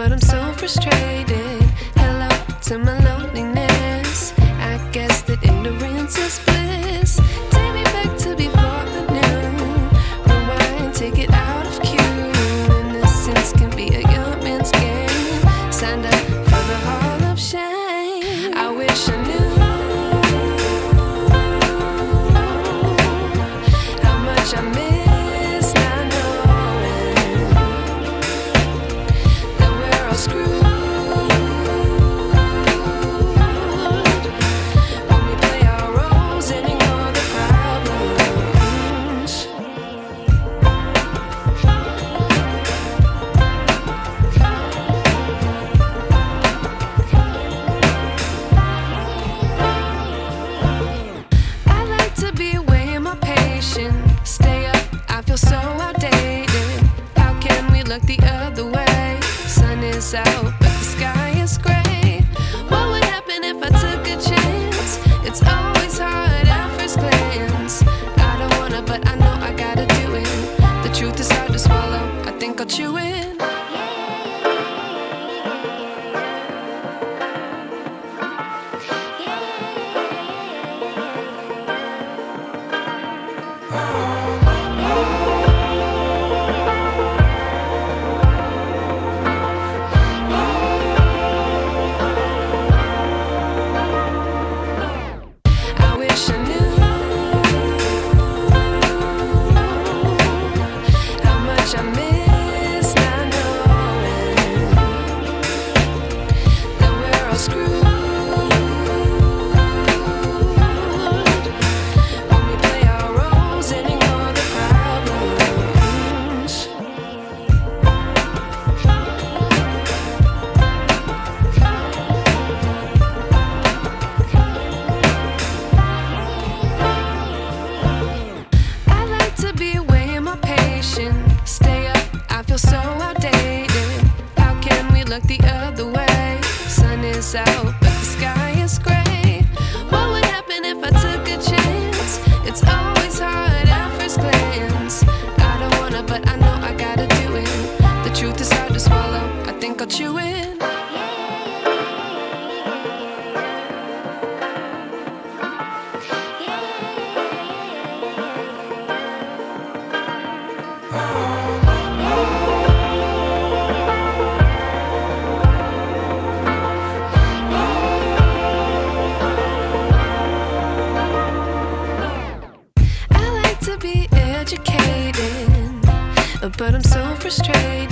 but I'm so frustrated. Hello to my loneliness. I guess that ignorance is bliss. Take me back to before I knew. Rewind, take it out of cue. Innocence can be a young man's game. Signed up for the hall of shame. I wish I knew how much I miss not knowing that we're all screwed when we play our roles and ignore the problems. I like to be away in my patience. Stay up, I feel so outdated. How can we look the other way? Sun is out, but the sky is gray. What would happen if I took a chance? It's always hard at first glance. I don't wanna, but I know I gotta do it. The truth is hard to swallow, I think I'll chew it. I wish I knew how much I miss not knowing that we're all screwed when we play our roles and ignore the problems. I like to be away in my patience. Stay up, I feel so outdated. How can we look the other way? Sun is out, but the sky is gray. What would happen if I took a chance? It's always hard at first glance. I don't wanna, but I know I gotta do it. The truth is hard to swallow, I think I'll chew it. I like to be educated, but I'm so frustrated.